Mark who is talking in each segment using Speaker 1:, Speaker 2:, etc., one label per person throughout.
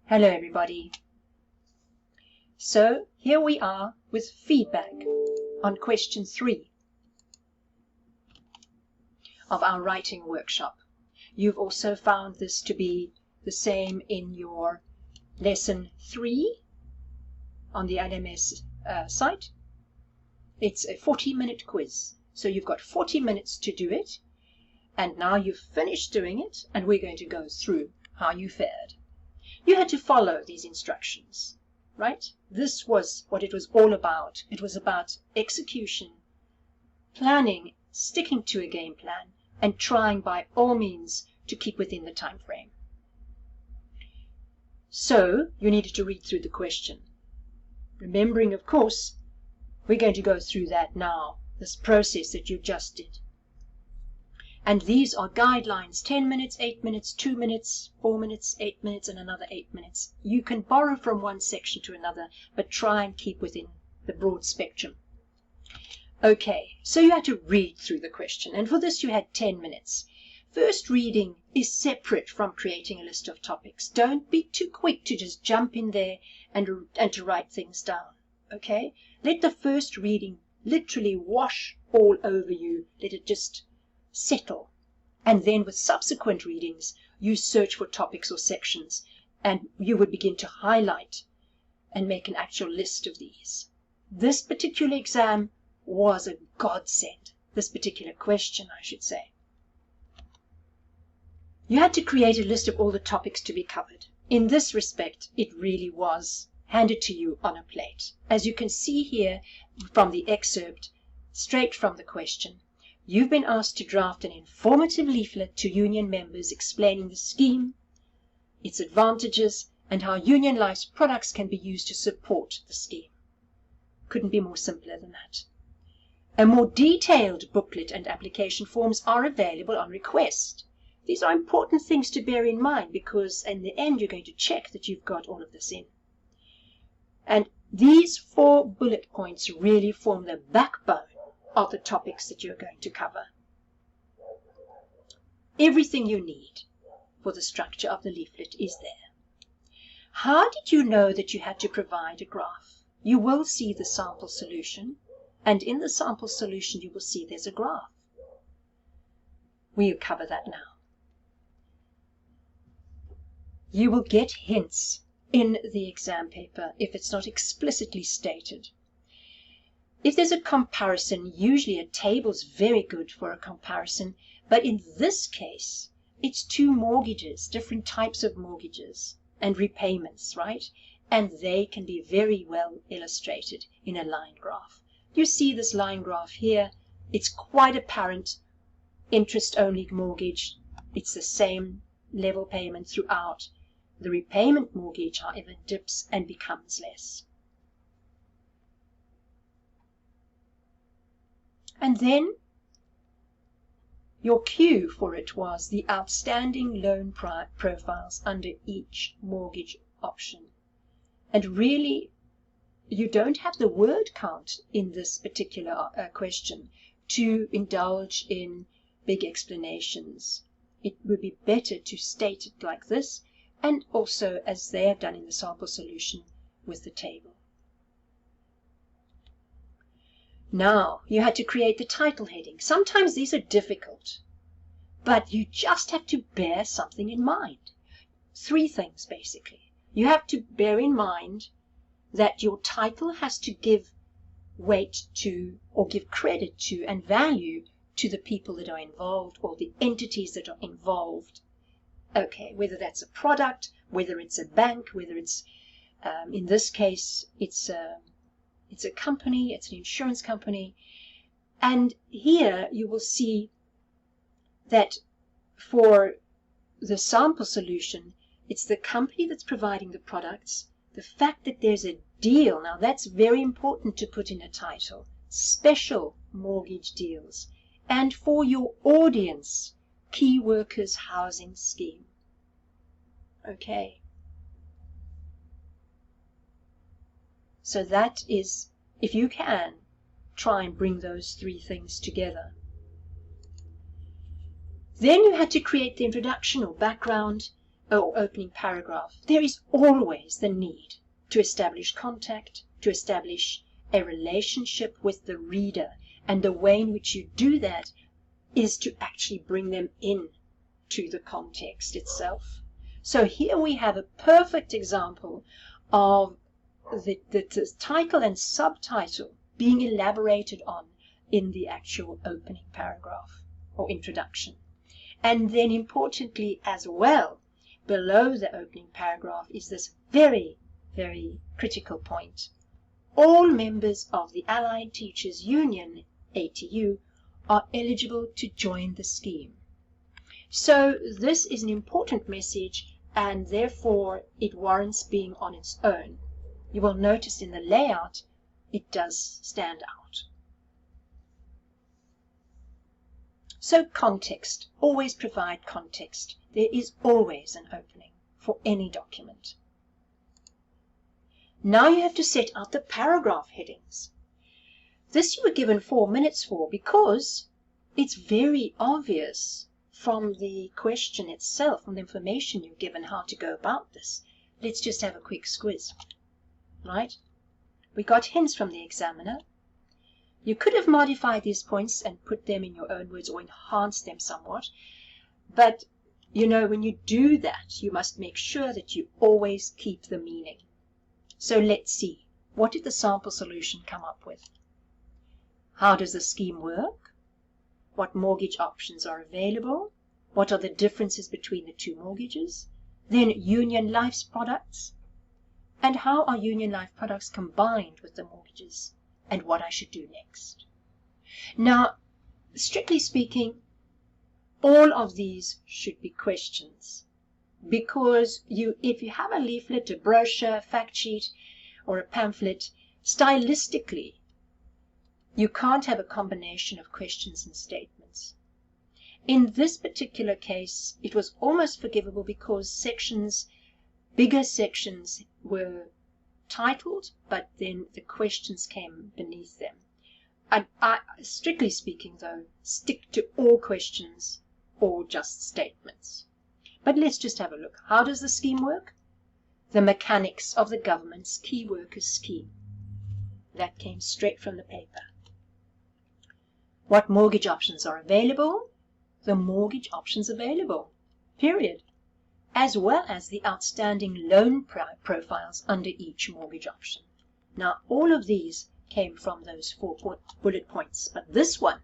Speaker 1: Hello everybody. So here we are with feedback on question 3 of our writing workshop. You've also found this to be the same in your lesson 3 on the LMS site. It's a 40-minute quiz. So you've got 40 minutes to do it. And now you've finished doing it, and we're going to go through how you fared. You had to follow these instructions, right? This was what it was all about. It was about execution, planning, sticking to a game plan, and trying by all means to keep within the time frame. So you needed to read through the question. Remembering, of course, we're going to go through that now, this process that you just did. And these are guidelines: 10 minutes, 8 minutes, 2 minutes, 4 minutes, 8 minutes, and another 8 minutes. You can borrow from one section to another, but try and keep within the broad spectrum. Okay, so you had to read through the question, and for this you had 10 minutes. First reading is separate from creating a list of topics. Don't be too quick to just jump in there and to write things down, okay? Let the first reading literally wash all over you. Let it just settle, and then with subsequent readings you search for topics or sections, and you would begin to highlight and make an actual list of these. This particular exam was a godsend. This particular question, I should say. You had to create a list of all the topics to be covered. In this respect, it really was handed to you on a plate. As you can see here from the excerpt, straight from the question, you've been asked to draft an informative leaflet to union members explaining the scheme, its advantages, and how Union Life's products can be used to support the scheme. Couldn't be more simpler than that. A more detailed booklet and application forms are available on request. These are important things to bear in mind because in the end you're going to check that you've got all of this in. And these 4 bullet points really form the backbone of the topics that you're going to cover. Everything you need for the structure of the leaflet is there. How did you know that you had to provide a graph? You will see the sample solution, and in the sample solution you will see there's a graph. We'll cover that now. You will get hints in the exam paper if it's not explicitly stated. If there's a comparison, usually a table's very good for a comparison, but in this case, it's 2 mortgages, different types of mortgages and repayments, right? And they can be very well illustrated in a line graph. You see this line graph here. It's quite apparent. Interest-only mortgage, it's the same level payment throughout. The repayment mortgage, however, dips and becomes less. And then your cue for it was the outstanding loan profiles under each mortgage option. And really, you don't have the word count in this particular question to indulge in big explanations. It would be better to state it like this, and also as they have done in the sample solution with the table. Now, you had to create the title heading. Sometimes these are difficult, but you just have to bear something in mind. 3 things, basically. You have to bear in mind that your title has to give weight to, or give credit to, and value to the people that are involved, or the entities that are involved. Okay, whether that's a product, whether it's a bank, whether it's, in this case, it's a company, it's an insurance company. And here you will see that for the sample solution, it's the company that's providing the products, the fact that there's a deal. Now that's very important to put in a title. Special mortgage deals. And for your audience, Key Workers Housing Scheme. Okay. So that is, if you can, try and bring those 3 things together. Then you had to create the introduction or background, or opening paragraph, there is always the need to establish contact, to establish a relationship with the reader. And the way in which you do that is to actually bring them in to the context itself. So here we have a perfect example of the title and subtitle being elaborated on in the actual opening paragraph or introduction. And then importantly as well, below the opening paragraph is this very, very critical point. All members of the Allied Teachers Union, ATU, are eligible to join the scheme. So this is an important message, and therefore it warrants being on its own. You will notice in the layout it does stand out. So context. Always provide context. There is always an opening for any document. Now you have to set out the paragraph headings. This you were given 4 minutes for because it's very obvious from the question itself, from the information you're given, how to go about this. Let's just have a quick squiz. Right? We got hints from the examiner. You could have modified these points and put them in your own words or enhanced them somewhat. But, you know, when you do that, you must make sure that you always keep the meaning. So let's see. What did the sample solution come up with? How does the scheme work? What mortgage options are available? What are the differences between the two mortgages? Then Union Life's products. And how are Union Life products combined with the mortgages? And what I should do next. Now, strictly speaking, all of these should be questions. Because if you have a leaflet, a brochure, a fact sheet, or a pamphlet, stylistically, you can't have a combination of questions and statements. In this particular case, it was almost forgivable because bigger sections were titled, but then the questions came beneath them. I, strictly speaking, though, stick to all questions or just statements. But let's just have a look. How does the scheme work? The mechanics of the government's key workers scheme. That came straight from the paper. What mortgage options are available? The mortgage options available, period. As well as the outstanding loan profiles under each mortgage option. Now, all of these came from those 4 bullet points, but this one,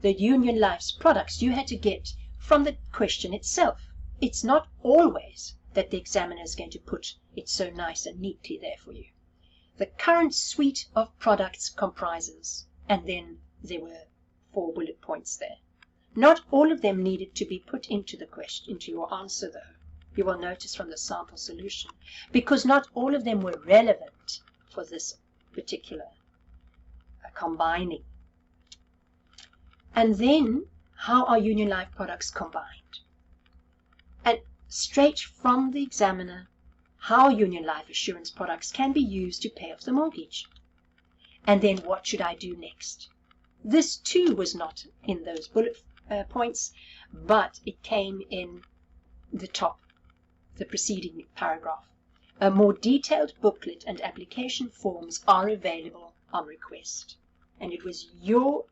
Speaker 1: the Union Life's products, you had to get from the question itself. It's not always that the examiner is going to put it so nice and neatly there for you. The current suite of products comprises, and then there were 4 bullet points there. Not all of them needed to be put into the question, into your answer though. You will notice from the sample solution, because not all of them were relevant for this particular combining. And then, how are Union Life products combined? And straight from the examiner, how Union Life assurance products can be used to pay off the mortgage. And then what should I do next? This too was not in those bullet points, but it came in the preceding paragraph. A more detailed booklet and application forms are available on request. And it was your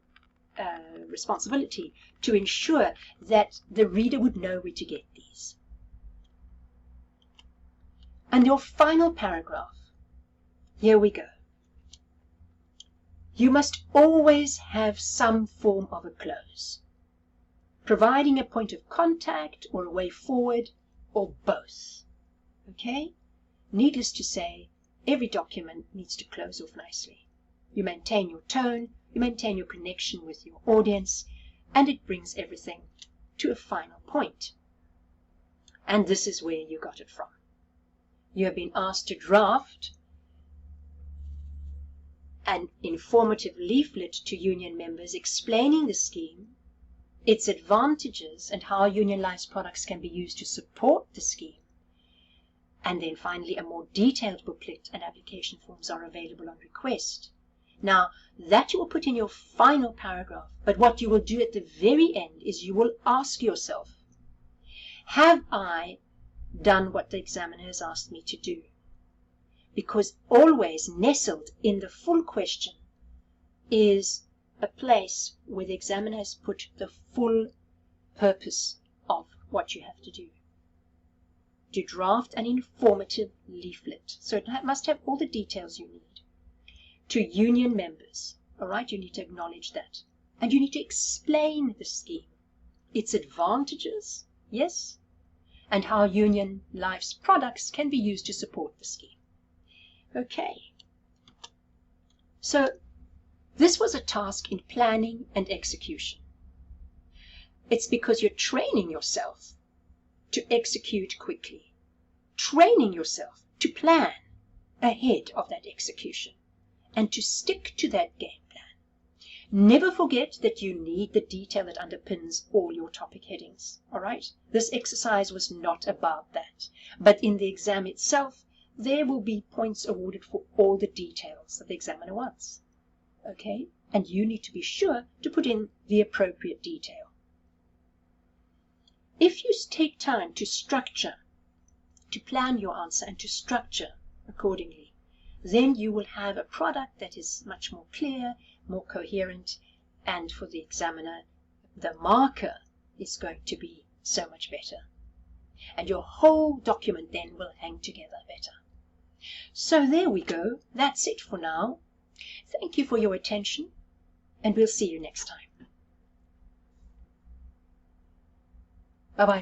Speaker 1: responsibility to ensure that the reader would know where to get these. And your final paragraph, here we go. You must always have some form of a close, providing a point of contact or a way forward, or both. Okay? Needless to say, every document needs to close off nicely. You maintain your tone, you maintain your connection with your audience, and it brings everything to a final point. And this is where you got it from. You have been asked to draft an informative leaflet to union members explaining the scheme, its advantages, and how Union Life's products can be used to support the scheme. And then finally, a more detailed booklet and application forms are available on request. Now, that you will put in your final paragraph, but what you will do at the very end is you will ask yourself, have I done what the examiner has asked me to do. Because always nestled in the full question is a place where the examiner has put the full purpose of what you have to do. To draft an informative leaflet. So it must have all the details you need. To union members, all right, you need to acknowledge that. And you need to explain the scheme, its advantages, yes, and how Union Life's products can be used to support the scheme. Okay. So this was a task in planning and execution. It's because you're training yourself to execute quickly, training yourself to plan ahead of that execution and to stick to that game plan. Never forget that you need the detail that underpins all your topic headings, all right? This exercise was not about that, but in the exam itself, there will be points awarded for all the details that the examiner wants, okay? And you need to be sure to put in the appropriate detail. If you take time to structure, to plan your answer and to structure accordingly, then you will have a product that is much more clear, more coherent, and for the examiner, the marker is going to be so much better. And your whole document then will hang together better. So there we go. That's it for now. Thank you for your attention, and we'll see you next time. Bye-bye.